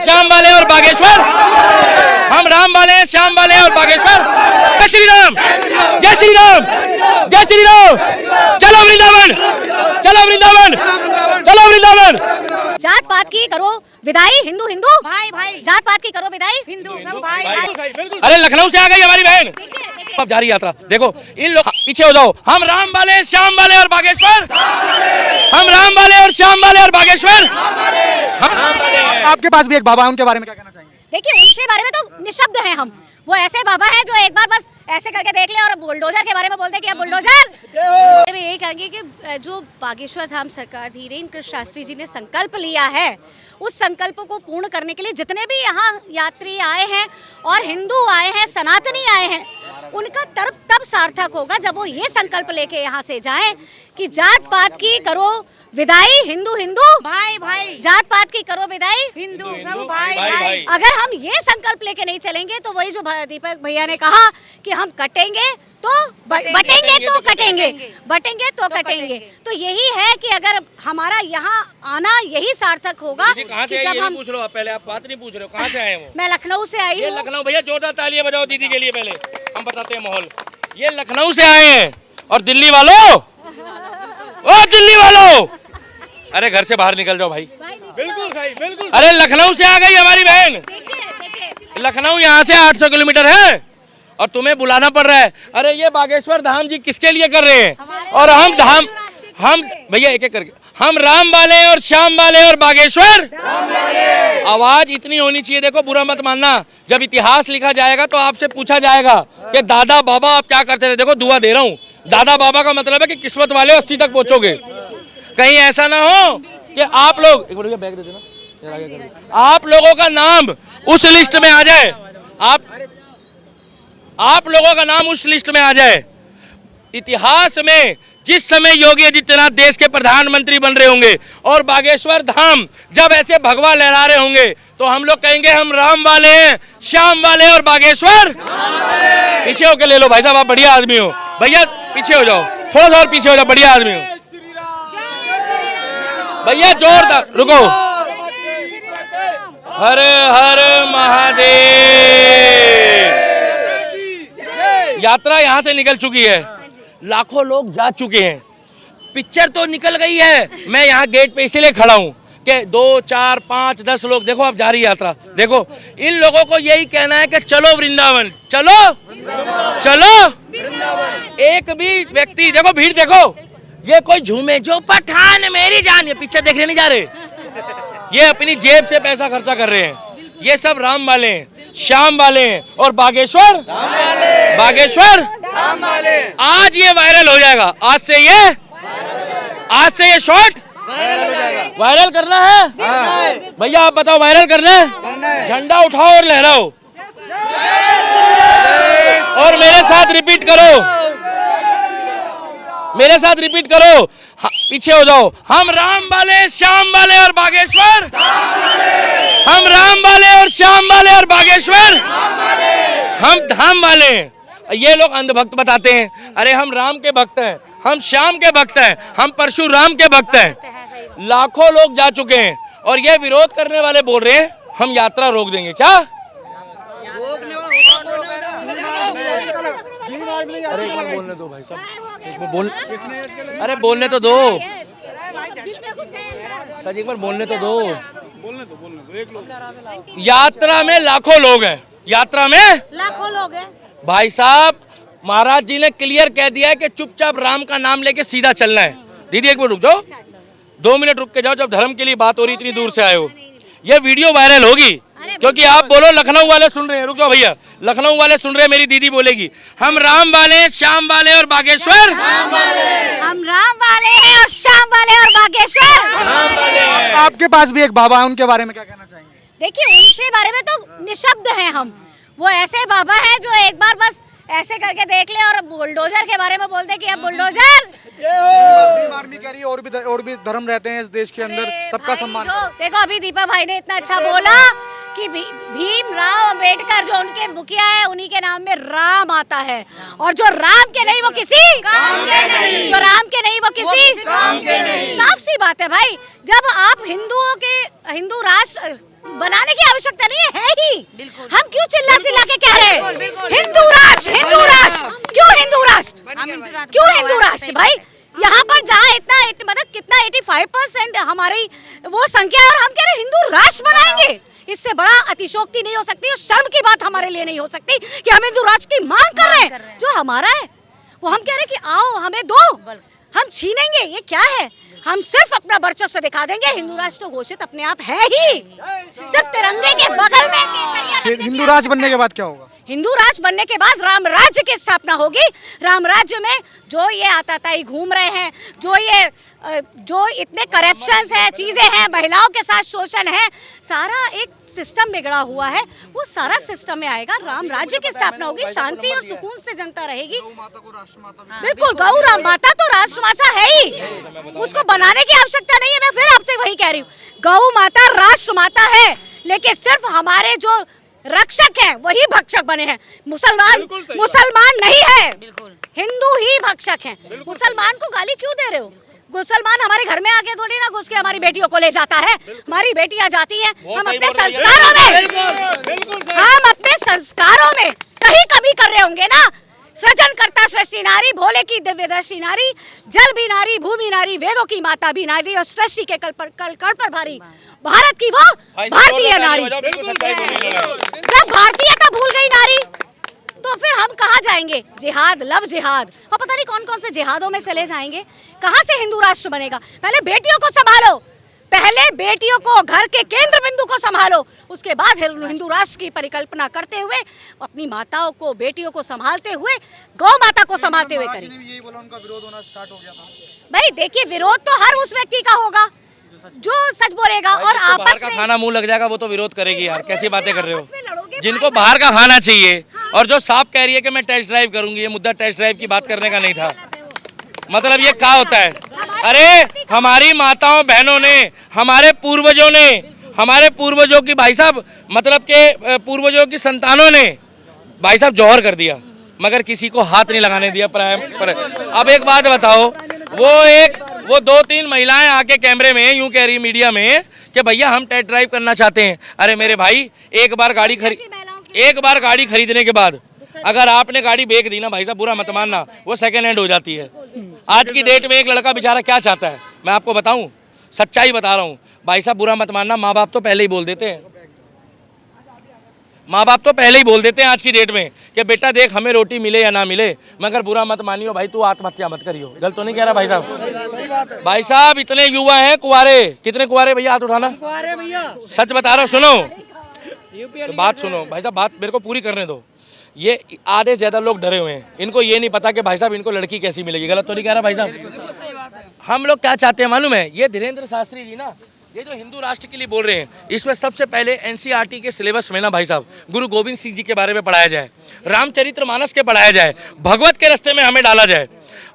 श्याम वाले और बागेश्वर, हम राम वाले हैं, श्याम वाले और बागेश्वर। जय श्री राम, जय श्री राम, जय श्री राम। चलो वृंदावन, चलो वृंदावन, चलो वृंदावन। जात पात की करो विदाई, हिंदू हिंदू भाई भाई, जात पात की करो विदाई, हिंदू सब भाई भाई। अरे लखनऊ से आ गई हमारी बहन, अब जा रही यात्रा। देखो इन लोग पीछे हो जाओ, हम राम वाले, श्याम वाले और बागेश्वर, हम राम वाले और श्याम वाले और बागेश्वर। आपके पास भी एक बाबा है, उनके बारे में क्या कहना चाहेंगे? देखिए उनके बारे में तो निशब्द हैं हम। वो ऐसे बाबा है जो एक बार बस ऐसे करके देख ले और बुलडोजर के बारे में बोलते कि अब बुलडोजर। मैं यही कहूँगी कि जो बागेश्वर धाम सरकार धीरेन्द्र कृष्ण शास्त्री जी ने संकल्प लिया है, उस संकल्प को पूर्ण करने के लिए जितने भी यहाँ यात्री आए हैं और हिंदू आए हैं, सनातनी आए हैं, उनका तब सार्थक होगा जब वो ये संकल्प लेके यहाँ से जाएं कि जात पात की करो विदाई, हिंदू हिंदू भाई भाई, जात पात की करो विदाई, हिंदू सब भाई भाई। अगर हम ये संकल्प लेके नहीं चलेंगे तो वही जो दीपक भैया ने कहा कि हम कटेंगे तो बटेंगे तो कटेंगे, बटेंगे तो कटेंगे। तो यही है कि अगर हमारा यहाँ आना यही सार्थक होगा कि जब हम पूछ लो, पहले आप बात नहीं पूछ रहे हो, कहाँ से आए हो? मैं लखनऊ से आई हूँ। लखनऊ, भैया जोरदार तालियां बजाओ दीदी के लिए, पहले हम बताते हैं माहौल। ये लखनऊ से आए हैं। और दिल्ली वालों, ओ दिल्ली वालों, अरे घर से बाहर निकल जाओ भाई। बिल्कुल भाई, बिल्कुल। अरे लखनऊ से आ गई हमारी बहन, लखनऊ यहाँ से 800 किलोमीटर है और तुम्हें बुलाना पड़ रहा है। अरे ये बागेश्वर धाम जी किसके लिए कर रहे हैं? और हम भैया एक एक करके, हम राम वाले और श्याम वाले और बागेश्वर। आवाज इतनी होनी चाहिए। देखो बुरा मत मानना, जब इतिहास लिखा जाएगा तो आपसे पूछा जाएगा कि दादा बाबा आप क्या करते थे। देखो दुआ दे रहा हूँ, दादा बाबा का मतलब है कि किस्मत वाले 80 तक पहुंचोगे। कहीं ऐसा ना हो कि आप लोग, एक बार बैग दे देना, आप लोगों का नाम उस लिस्ट में आ जाए, आप लोगों का नाम उस लिस्ट में आ जाए। इतिहास में जिस समय योगी आदित्यनाथ देश के प्रधानमंत्री बन रहे होंगे और बागेश्वर धाम जब ऐसे भगवा लहरा रहे होंगे तो हम लोग कहेंगे हम राम वाले हैं, श्याम वाले और बागेश्वर। पीछे होके ले लो भाई साहब, आप बढ़िया आदमी हो। भैया पीछे हो जाओ, थोड़ा सा और पीछे हो जाओ, बढ़िया आदमी हो भैया। जोरदार रुको। हर हर महादेव। यात्रा यहाँ से निकल चुकी है, लाखों लोग जा चुके हैं, पिक्चर तो निकल गई है। मैं यहाँ गेट पे इसलिए खड़ा हूँ कि 2 4 5 10 लोग, देखो अब जा रही यात्रा। देखो इन लोगों को यही कहना है कि चलो वृंदावन, चलो चलो। एक भी व्यक्ति, देखो भीड़ देखो, ये कोई झूमे जो पठान मेरी जान, ये पिक्चर देखने नहीं जा रहे, ये अपनी जेब से पैसा खर्चा कर रहे हैं। ये सब राम वाले हैं, श्याम वाले हैं और बागेश्वर, बागेश्वर आज ये वायरल हो जाएगा। आज से ये शॉर्ट वायरल करना है। भैया आप बताओ, वायरल करना है? झंडा उठाओ और लहराओ और मेरे साथ रिपीट करो, मेरे साथ रिपीट करो। पीछे हो जाओ, हम राम वाले, श्याम वाले और बागेश्वर, हम राम वाले और श्याम वाले और बागेश्वर, हम धाम वाले हैं। ये लोग अंधभक्त बताते हैं, अरे हम राम के भक्त हैं, हम श्याम के भक्त हैं, हम परशुराम के भक्त हैं। लाखों लोग जा चुके हैं और ये विरोध करने वाले बोल रहे हैं हम यात्रा रोक देंगे। क्या अरे एक बार बोलने दो भाई साहब, एक बार अरे बोलने तो दो, एक बार बोलने तो दो। एक लोग यात्रा में लाखों लोग हैं, यात्रा में लाखों लोग हैं भाई साहब। महाराज जी ने क्लियर कह दिया है कि चुपचाप राम का नाम लेके सीधा चलना है। दीदी एक मिनट रुक जाओ, 2 मिनट रुक के जाओ, जब धर्म के लिए बात हो रही, इतनी दूर से आए हो। ये वीडियो वायरल होगी क्योंकि आप बोलो लखनऊ वाले सुन रहे हैं। रुक जाओ भैया, लखनऊ वाले सुन रहे हैं, मेरी दीदी बोलेगी हम राम वाले, श्याम वाले और बागेश्वर, हम राम वाले हैं और श्याम वाले और बागेश्वर। आपके पास भी एक बाबा है, उनके बारे में क्या कहना चाहेंगे? देखिए उनके बारे में तो निशब्द हैं हम। वो ऐसे बाबा हैं जो एक बार बस ऐसे करके देख ले और बुलडोजर के बारे में बोलते कि अब बुलडोजर। आर्मी कह रही है और भी धर्म रहते हैं इस देश के अंदर, सबका सम्मान। देखो अभी दीपा भाई ने इतना अच्छा बोला कि भीम राव अम्बेडकर जो उनके मुखिया है, उन्हीं के नाम में राम आता है, और जो राम के नहीं वो किसी काम के नहीं, जो राम के नहीं वो किसी काम के नहीं। साफ सी बात है भाई, जब आप हिंदू राष्ट्र बनाने की आवश्यकता नहीं है ही। हम क्यों चिल्ला चिल्ला के कह रहे हैं हिंदू राष्ट्र, हिंदू राष्ट्र? क्यों हिंदू राष्ट्र, क्यों हिंदू राष्ट्र? भाई यहाँ पर जहाँ मतलब कितना 85% हमारी वो संख्या है और हम कह रहे हैं हिंदू राष्ट्र बनाएंगे। इससे बड़ा अतिशोक्ति नहीं हो सकती और शर्म की बात हमारे लिए नहीं हो सकती कि हम हिंदू राष्ट्र की मांग कर रहे हैं। जो हमारा है वो हम कह रहे हैं कि आओ हमें दो, हम छीनेंगे, ये क्या है? हम सिर्फ अपना वर्चस्व दिखा देंगे। हिंदू राष्ट्र घोषित अपने आप है ही, सिर्फ तिरंगे के बगल में केसरिया। हिंदू राष्ट्र बनने के बाद क्या होगा? हिंदू राष्ट्र बनने के बाद राम राज्य की स्थापना होगी। राम राज्य में जो ये आताताई घूम रहे हैं, जो इतने करप्शंस है, चीजें हैं, महिलाओं के साथ शोषण है, सारा एक सिस्टम बिगड़ा हुआ है, वो सारा सिस्टम में आएगा। राम राज्य की स्थापना होगी, शांति और सुकून से जनता रहेगी। बिल्कुल, गौ राम माता तो राष्ट्रमाता है ही, उसको बनाने की आवश्यकता नहीं है। मैं फिर आपसे वही कह रही हूँ, गौ माता राष्ट्रमाता है, लेकिन सिर्फ हमारे जो रक्षक हैं वही भक्षक बने हैं। मुसलमान नहीं है, हिंदू ही भक्षक हैं। मुसलमान को गाली क्यों दे रहे हो? मुसलमान हमारे घर में आके थोड़ी ना घुस के हमारी बेटियों को ले जाता है। हमारी बेटियां जाती हैं, हम अपने संस्कारों में कहीं कमी कर रहे होंगे ना। सृजन करता सृष्टि नारी, भोले की दिव्य दृष्टि नारी, जल भी नारी, भूमि नारी, वेदों की माता भी नारी और सृष्टि के कल पर भारी, भारत की वो भारतीय नारी। जब भारतीयता भूल गई नारी तो फिर हम कहाँ जाएंगे? जिहाद, लव जिहाद, और पता नहीं कौन कौन से जिहादों में चले जाएंगे। कहाँ से हिंदू राष्ट्र बनेगा? पहले बेटियों को संभालो, पहले बेटियों को, घर के केंद्र बिंदु को संभालो, उसके बाद हिंदू राष्ट्र की परिकल्पना करते हुए, अपनी माताओं को, बेटियों को संभालते हुए, गौ माता को संभालते हुए करें। यही बोला, उनका विरोध होना स्टार्ट हो गया था। भाई देखिए, विरोध तो हर उस व्यक्ति का होगा जो सच बोलेगा, और आपस में खाना मुंह लग जाएगा वो तो विरोध करेगी यार। कैसी बातें कर रहे हो? जिनको बाहर का खाना चाहिए और जो साफ कह रही है कि मैं टेस्ट ड्राइव करूंगी, ये मुद्दा टेस्ट ड्राइव की बात करने का नहीं था। मतलब ये क्या होता है? अरे हमारी माताओं बहनों ने, हमारे पूर्वजों की भाई साहब, मतलब के पूर्वजों की संतानों ने भाई साहब जौहर कर दिया, मगर किसी को हाथ नहीं लगाने दिया पर। अब एक बात बताओ, वो 2-3 महिलाएं आके कैमरे में यूं कह रही मीडिया में कि भैया हम टेस्ट ड्राइव करना चाहते हैं। अरे मेरे भाई, एक बार गाड़ी खरीदने के बाद अगर आपने गाड़ी बेच दी ना भाई साहब, बुरा मत मानना, वो सेकेंड हैंड हो जाती है। आज की डेट में एक लड़का बेचारा क्या चाहता है, मैं आपको बताऊं, सच्चाई बता रहा हूं भाई साहब, बुरा मत मानना, माँ बाप तो पहले ही बोल देते हैं, आज की डेट में कि बेटा देख, हमें रोटी मिले या ना मिले, मगर बुरा मत मानियो भाई, तू आत्महत्या मत करियो। गलत तो नहीं कह रहा भाई साहब? भाई साहब इतने युवा हैं कुंवारे, कितने कुंवारे भैया हाथ उठाना, सच बता रहा हूं, सुनो तो बात सुनो भाई साहब, बात मेरे को पूरी करने दो। ये आधे ज्यादा लोग डरे हुए हैं, इनको ये नहीं पता कि भाई साहब इनको लड़की कैसी मिलेगी। गलत तो नहीं कह रहा भाई साहब? हम लोग क्या चाहते हैं मालूम है? ये धीरेन्द्र शास्त्री जी ना, ये जो हिंदू राष्ट्र के लिए बोल रहे हैं, इसमें सबसे पहले एनसीईआरटी के सिलेबस में ना भाई साहब गुरु गोविंद सिंह जी के बारे में पढ़ाया जाए, रामचरितमानस के पढ़ाया जाए, भगवत के रास्ते में हमें डाला जाए।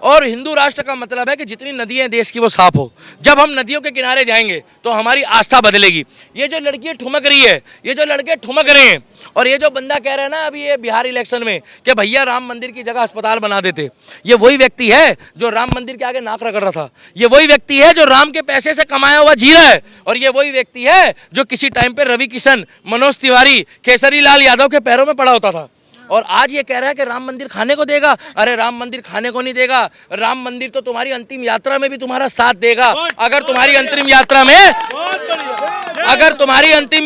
और हिंदू राष्ट्र का मतलब है कि जितनी नदियां देश की वो साफ हो। जब हम नदियों के किनारे जाएंगे तो हमारी आस्था बदलेगी। ये जो लड़की ठुमक रही है, ये जो लड़के ठुमक रहे हैं, और ये जो बंदा कह रहा है ना अभी ये बिहार इलेक्शन में कि भैया राम मंदिर की जगह अस्पताल बना देते, ये वही व्यक्ति है जो राम मंदिर के आगे नाक रगड़ रहा था, ये वही व्यक्ति है जो राम के पैसे से कमाया हुआ जी रहा है, और ये वही व्यक्ति है जो किसी टाइम पे रवि किशन, मनोज तिवारी, केसरी लाल यादव के पैरों में पड़ा होता था। और आज ये कह रहा है कि राम मंदिर खाने को देगा। अरे राम मंदिर खाने को नहीं देगा, राम मंदिर तो तुम्हारी अंतिम यात्रा में भी तुम्हारा साथ देगा। अगर तुम्हारी अंतिम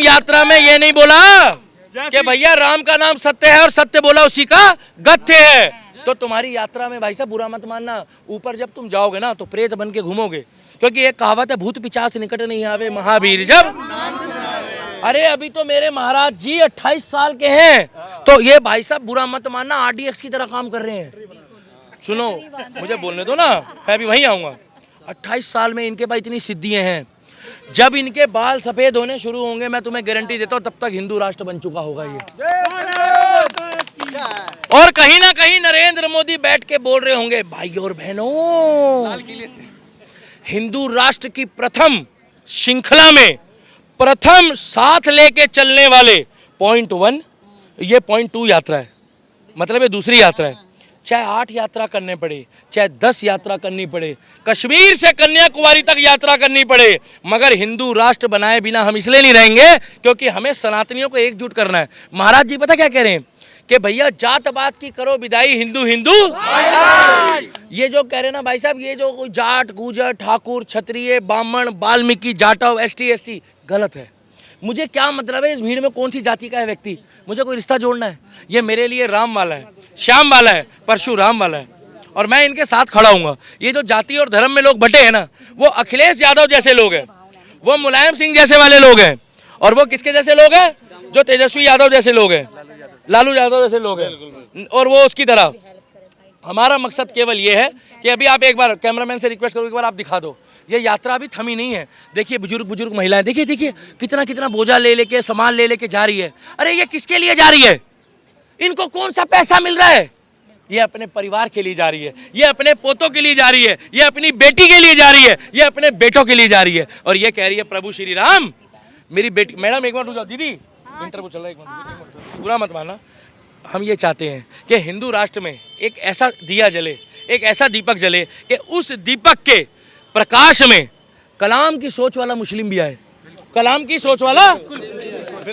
यात्रा में ये नहीं बोला कि भैया राम का नाम सत्य है और सत्य बोला उसी का गत्य है, तो तुम्हारी यात्रा में भाई साहब बुरा मत मानना, ऊपर जब तुम जाओगे ना तो प्रेत बन के घूमोगे, क्योंकि एक कहावत है, भूत पिशाच निकट नहीं आवे महावीर जब। अरे अभी तो मेरे महाराज जी 28 साल के हैं, तो ये भाई साहब बुरा मत मानना आरडीएक्स की तरह काम कर रहे हैं। सुनो मुझे बोलने दो ना, मैं भी वहीं आऊंगा। 28 साल में इनके पास इतनी सिद्धियां हैं, जब इनके बाल सफेद होने शुरू होंगे मैं तुम्हें गारंटी देता हूं तब तक हिंदू राष्ट्र बन चुका होगा ये। और कहीं ना कहीं नरेंद्र मोदी बैठ के बोल रहे होंगे, भाई और बहनों, हिंदू राष्ट्र की प्रथम श्रृंखला में प्रथम साथ लेके चलने वाले पॉइंट 1, ये पॉइंट 2 यात्रा है, मतलब ये दूसरी यात्रा है। चाहे 8 यात्रा करने पड़े, चाहे 10 यात्रा करनी पड़े, कश्मीर से कन्याकुमारी तक यात्रा करनी पड़े, मगर हिंदू राष्ट्र बनाए बिना हम इसलिए नहीं रहेंगे क्योंकि हमें सनातनियों को एकजुट करना है। महाराज जी पता क्या कह रहे हैं कि भैया जात पात की करो विदाई, हिंदू हिंदू ये जो कह रहे हैं ना भाई साहब, ये जो कोई जाट गुजर ठाकुर क्षत्रिय ब्राह्मण वाल्मीकि जाटव ST SC गलत है। मुझे क्या मतलब है इस भीड़ में कौन सी जाति का है व्यक्ति, मुझे कोई रिश्ता जोड़ना है। ये मेरे लिए राम वाला है, श्याम वाला है, परशुराम वाला है और मैं इनके साथ खड़ा हूँगा। ये जो जाति और धर्म में लोग बटे हैं ना, वो अखिलेश यादव जैसे लोग हैं, वो मुलायम सिंह जैसे वाले लोग हैं और वो किसके जैसे लोग हैं, जो तेजस्वी यादव जैसे लोग हैं, लालू यादव जैसे लोग हैं और वो उसकी तरह। हमारा मकसद केवल ये है कि अभी आप एक बार कैमरामैन से रिक्वेस्ट करो, एक बार आप दिखा दो, ये यात्रा अभी थमी नहीं है। देखिए बुजुर्ग महिलाएं, देखिए देखिए कितना बोझा ले लेके सामान ले लेके जा रही है। अरे ये किसके लिए जा रही है, इनको कौन सा पैसा मिल रहा है? ये अपने परिवार के लिए जा रही है, ये अपने पोतों के लिए जा रही है, ये अपनी बेटी के लिए जा रही है, ये अपने बेटों के लिए जा रही है और ये कह रही है प्रभु श्री राम मेरी बेटी। मैडम एक बार रुक जाओ, दीदी इंटरव्यू चल रहा है, एक मिनट पूरा मत मानना। हम ये चाहते हैं कि हिंदू राष्ट्र में एक ऐसा दिया जले, एक ऐसा दीपक जले कि उस दीपक के प्रकाश में कलाम की सोच वाला मुस्लिम भी आए, कलाम की सोच वाला।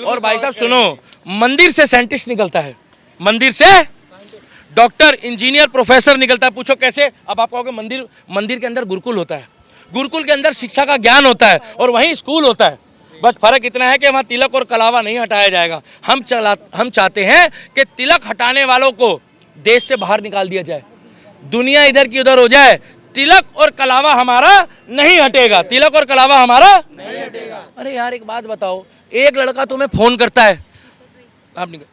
और भाई साहब सुनो, मंदिर से साइंटिस्ट निकलता है, मंदिर से डॉक्टर इंजीनियर प्रोफेसर निकलता है। पूछो कैसे? अब आप कहोगे मंदिर के अंदर गुरुकुल होता है, गुरुकुल के अंदर शिक्षा का ज्ञान होता है और वहीं स्कूल होता है। बस फर्क इतना है कि वहाँ तिलक और कलावा नहीं हटाया जाएगा। हम चाहते हैं कि तिलक हटाने वालों को देश से बाहर निकाल दिया जाए, दुनिया इधर की उधर हो जाए, तिलक और कलावा हमारा नहीं हटेगा, तिलक और कलावा हमारा नहीं हटेगा। अरे यार एक बात बताओ, एक लड़का तुम्हें फोन करता है,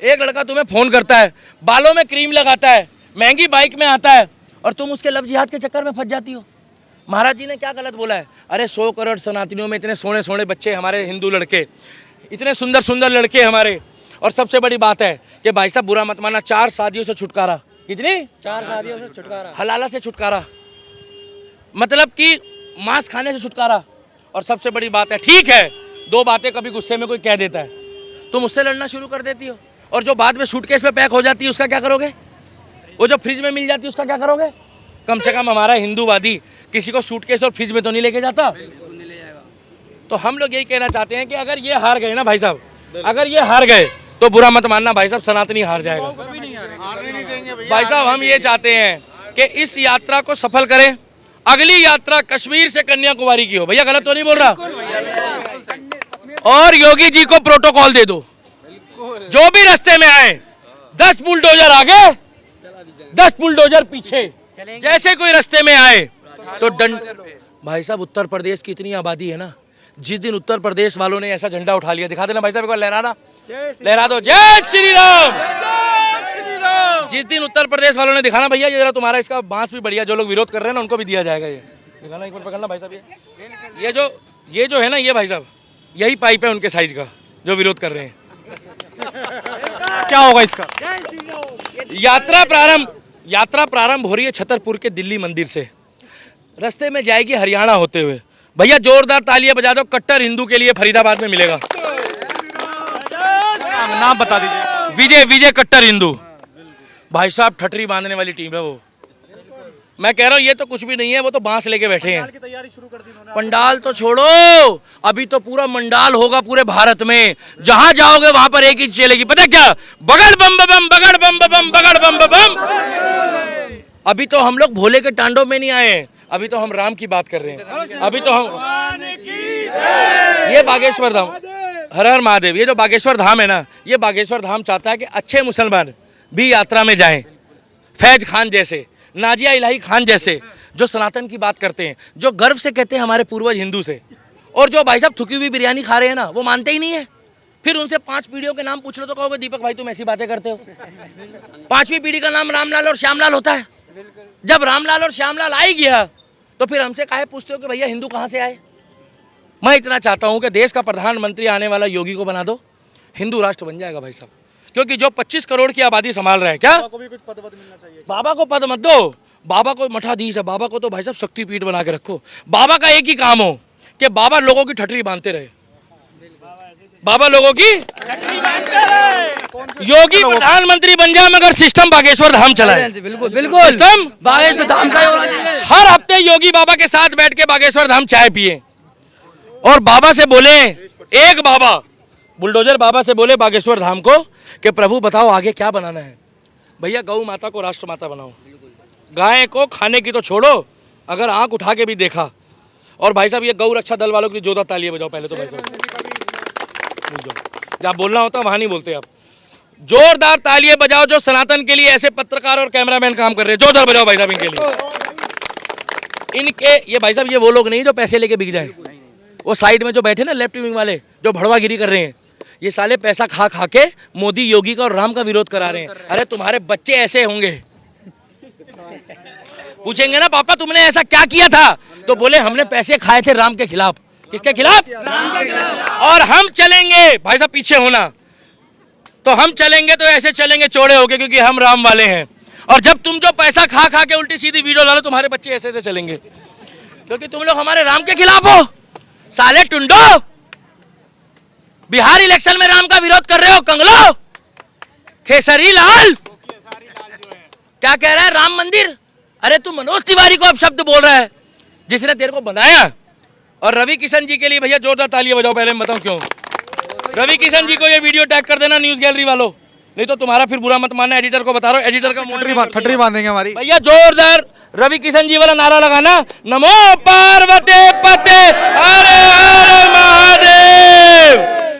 एक लड़का तुम्हें फोन करता है, बालों में क्रीम लगाता है, महंगी बाइक में आता है और तुम उसके लव जिहाद के चक्कर में फंस जाती हो। महाराज जी ने क्या गलत बोला है? अरे 100 करोड़ सनातनियों में इतने सोने सोने बच्चे हमारे हिंदू लड़के, इतने सुंदर सुंदर लड़के हमारे। और सबसे बड़ी बात है कि भाई साहब बुरा मत मानना, 4 शादियों से छुटकारा। कितनी? 4 शादियों से छुटकारा, हलाला से छुटकारा, मतलब कि मांस खाने से छुटकारा। और सबसे बड़ी बात है, ठीक है 2 बातें कभी गुस्से में कोई कह देता है, तुम उससे लड़ना शुरू कर देती हो, और जो बाद में सूटकेस में पैक हो जाती है उसका क्या करोगे? वो जो फ्रिज में मिल जाती है उसका क्या करोगे? कम से कम हमारा हिंदूवादी किसी को सूटकेस और फ्रिज में तो नहीं लेके जाता। तो हम लोग यही कहना चाहते हैं कि अगर ये हार गए ना भाई साहब, अगर ये हार गए तो बुरा मत मानना भाई साहब, सनातनी हार जाएगा। भाई साहब हम ये चाहते हैं कि इस यात्रा को सफल करें, अगली यात्रा कश्मीर से कन्याकुमारी की हो। भैया गलत तो नहीं बोल रहा? और योगी जी को प्रोटोकॉल दे दो, जो भी रास्ते में आए 10 बुलडोजर आगे 10 बुलडोजर पीछे, जैसे कोई रास्ते में आए तो दंड। भाई साहब उत्तर प्रदेश की इतनी आबादी है ना, जिस दिन उत्तर प्रदेश वालों ने ऐसा झंडा उठा लिया, दिखा देना भाई साहब एक बार, लहराना, लहरा दो, जय श्री राम। जिस दिन उत्तर प्रदेश वालों ने दिखाना, भैया ये जरा तुम्हारा इसका बांस भी बढ़िया, जो लोग विरोध कर रहे हैं ना उनको भी दिया जाएगा। ये दिखाना, एक बार पकड़ना भाई साहब, ये जो है ना, ये भाई साहब यही पाइप है उनके साइज का जो विरोध कर रहे हैं। क्या होगा इसका? यात्रा प्रारंभ हो रही है छतरपुर के दिल्ली मंदिर से, रास्ते में जाएगी हरियाणा होते हुए। भैया जोरदार तालियां बजा दो, कट्टर हिंदू के लिए फरीदाबाद में मिलेगा। नाम बता दीजिए। विजय कट्टर हिंदू। भाई साहब ठटरी बांधने वाली टीम है वो। मैं कह रहा हूँ ये तो कुछ भी नहीं है, वो तो बांस लेके बैठे हैं। पंडाल तो छोड़ो, अभी तो पूरा मंडाल होगा पूरे भारत में, जहां जाओगे वहां पर एक ही चलेगी, पता क्या? बगड़ बम बम, बगड़ बम बम, बगड़ बम बम। अभी तो हम लोग भोले के टांडव में नहीं आए हैं, अभी तो हम राम की बात कर रहे हैं। अभी तो हम ये बागेश्वर धाम, हर हर महादेव, ये जो बागेश्वर धाम है ना, ये बागेश्वर धाम चाहता है कि अच्छे मुसलमान भी यात्रा में जाएं। फैज खान जैसे, नाजिया इलाही खान जैसे, जो सनातन की बात करते हैं, जो गर्व से कहते हैं हमारे पूर्वज हिंदू से, और जो भाई साहब थुकी हुई बिरयानी खा रहे हैं ना, वो मानते ही नहीं है। फिर उनसे 5 पीढ़ियों के नाम पूछ लो तो कहोगे दीपक भाई तुम ऐसी बातें करते हो। 5वीं पीढ़ी का नाम रामलाल और श्यामलाल होता है। जब रामलाल और श्यामलाल आ ही गया तो फिर हमसे काहे पूछते हो कि भैया हिंदू कहाँ से आए? मैं इतना चाहता हूँ कि देश का प्रधानमंत्री आने वाला योगी को बना दो, हिंदू राष्ट्र बन जाएगा भाई साहब। क्योंकि जो 25 करोड़ की आबादी संभाल रहा है, क्या को भी कुछ पद मिलना चाहिए? बाबा को पद मत दो, बाबा को मठाधीश है, बाबा को तो भाई साहब शक्तिपीठ बना के रखो। बाबा का एक ही काम हो कि बाबा लोगों की ठटरी बांधते रहे, बाबा लोगों की योगी प्रधानमंत्री बन जाए मगर सिस्टम बागेश्वर धाम चलाए। बिल्कुल बिल्कुल सिस्टम बागेश्वर धाम का ही होना चाहिए। हर हफ्ते योगी बाबा के साथ बैठ के बागेश्वर धाम चाय पिए और बाबा से बोले, एक बाबा बुलडोजर बाबा से बोले बागेश्वर धाम को कि प्रभु बताओ आगे क्या बनाना है। भैया गौ माता को राष्ट्र माता बनाओ, गाय को खाने की तो छोड़ो, अगर आंख उठा के भी देखा। और भाई साहब ये गौ रक्षा दल वालों के लिए जोरदार तालियां बजाओ पहले तो भाई साहब। जब बोलना होता वहां नहीं बोलते आप, जोरदार तालियां बजाओ जो सनातन के लिए ऐसे पत्रकार और कैमरामैन काम कर रहे हैं, जोरदार बजाओ भाई साहब इनके लिए। इनके ये भाई साहब ये वो लोग नहीं जो पैसे लेके बिक जाएं, वो साइड में जो बैठे ना लेफ्ट विंग वाले जो भड़वागिरी कर रहे हैं, ये साले पैसा खा खा के मोदी योगी का और राम का विरोध करा रहे हैं। अरे तुम्हारे बच्चे ऐसे होंगे, पूछेंगे ना पापा तुमने ऐसा क्या किया था, तो बोले हमने पैसे खाए थे राम के खिलाफ। किसके खिलाफ? राम के खिलाफ। और हम चलेंगे भाई साहब, पीछे होना, तो हम चलेंगे तो ऐसे चलेंगे चौड़े होके, क्योंकि हम राम वाले हैं। और जब तुम जो पैसा खा खा के उल्टी सीधी वीडियो डालो, तुम्हारे बच्चे ऐसे ऐसे चलेंगे, क्योंकि तुम लोग हमारे राम के खिलाफ हो। साले टुंडो, बिहार इलेक्शन में राम का विरोध कर रहे हो, कंगलो खेसरी लाल क्या कह रहा है, राम मंदिर। अरे तू मनोज तिवारी को अब शब्द बोल रहा है जिसने तेरे को बनाया। और रवि किशन जी के लिए भैया जोरदार तालियां बजाओ, पहले मैं बताऊं क्यों। रवि किशन जी को ये वीडियो टैग कर देना न्यूज गैलरी वालों, नहीं तो तुम्हारा फिर बुरा मत मानना। एडिटर को बता रहा हूं, एडिटर का ठटरी बांधेंगे हमारी। भैया जोरदार रवि किशन जी वाला नारा लगाना, नमो पार्वती पते हर हर महादेव।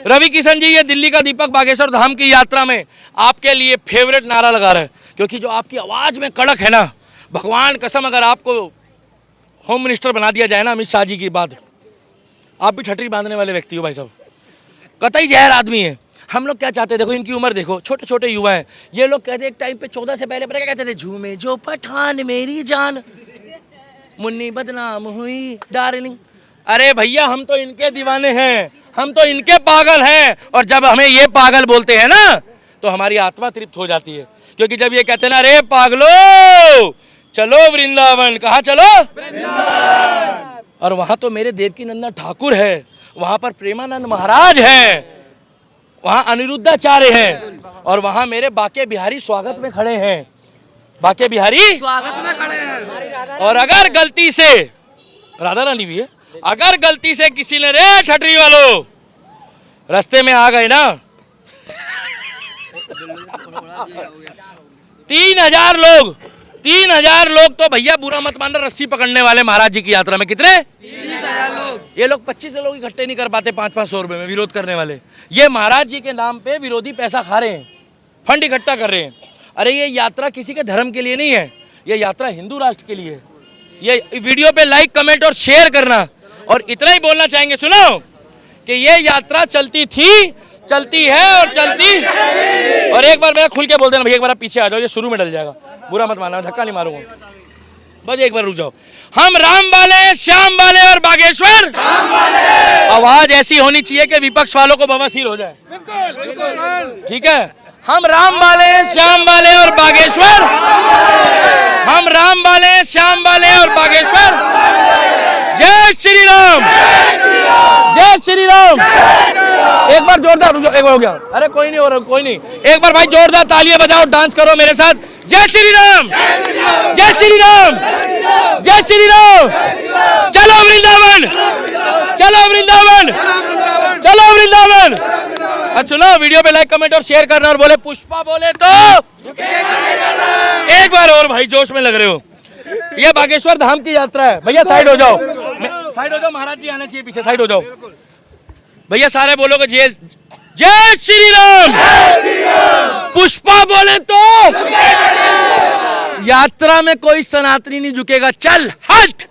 रवि किशन जी ये दिल्ली का दीपक बागेश्वर धाम की यात्रा में आपके लिए फेवरेट नारा लगा रहे हैं, क्योंकि जो आपकी आवाज में कड़क है ना, भगवान कसम अगर आपको होम मिनिस्टर बना दिया जाए ना अमित शाह जी की बाद, आप भी ठटरी बांधने वाले व्यक्ति हो भाई साहब, कतई जहर आदमी है। हम लोग क्या चाहते हैं, देखो इनकी उम्र देखो, छोटे छोटे युवा हैं। ये लोग कहते एक टाइम पे 14 से पहले क्या कहते थे, झूमे जो पठान मेरी जान, मुन्नी बदनाम हुई डार्लिंग। अरे भैया हम तो इनके दीवाने हैं, हम तो इनके पागल हैं। और जब हमें ये पागल बोलते हैं ना तो हमारी आत्मा तृप्त हो जाती है, क्योंकि जब ये कहते हैं ना, अरे पागलो चलो वृंदावन, कहाँ चलो वृंदावन। और वहां तो मेरे देवकी नंदन ठाकुर है, वहां पर प्रेमानंद महाराज है, वहां अनिरुद्धाचार्य हैं, और वहां मेरे बाके बिहारी स्वागत में खड़े हैं, बाके बिहारी स्वागत में खड़े हैं। और अगर गलती से राधा रानी भी है, अगर गलती से किसी ने रे ठटरी वालों रास्ते में आ गए ना, 3,000 लोग तो भैया बुरा मत मानना, रस्सी पकड़ने वाले महाराज जी की यात्रा में कितने 30,000 लोग। ये लोग 25 लोग इकट्ठे नहीं कर पाते 500-500 रुपए में विरोध करने वाले। ये महाराज जी के नाम पे विरोधी पैसा खा रहे हैं, फंड इकट्ठा कर रहे हैं। अरे ये यात्रा किसी के धर्म के लिए नहीं है, ये यात्रा हिंदू राष्ट्र के लिए है। ये वीडियो पे लाइक कमेंट और शेयर करना। और इतना ही बोलना चाहेंगे, सुनो कि ये यात्रा चलती थी, चलती है और चलती। और एक बार मैं खुल के बोल देना भैया, एक बार आप पीछे आ जाओ, ये शुरू में डल जाएगा, बुरा मत मानना, धक्का नहीं मारूंगा, बस एक बार रुक जाओ। हम राम वाले, श्याम वाले और बागेश्वर आवाज ऐसी होनी चाहिए कि विपक्ष वालों को बवासीर हो जाए। ठीक है, हम राम वाले, श्याम वाले और बागेश्वर, हम राम वाले, श्याम वाले और बागेश्वर। जय श्री राम, जय श्री राम। एक बार जोरदार रुक जाओ, एक बार हो गया, अरे कोई नहीं हो रहा, कोई नहीं, एक बार भाई जोरदार तालियां बजाओ, डांस करो मेरे साथ। जय श्री राम, जय श्री राम, जय श्री राम। चलो वृंदावन, चलो वृंदावन, चलो वृंदावन। अच्छा सुनो, वीडियो पे लाइक कमेंट और शेयर करना, और बोले पुष्पा बोले तो एक बार और भाई जोश में लग रहे हो। ये बागेश्वर धाम की यात्रा है भैया, साइड हो जाओ, साइड हो जाओ, महाराज जी आना चाहिए पीछे, साइड हो जाओ भैया, सारे बोलोगे जय जय श्री राम, पुष्पा बोले तो यात्रा में कोई सनातनी नहीं झुकेगा। चल हट।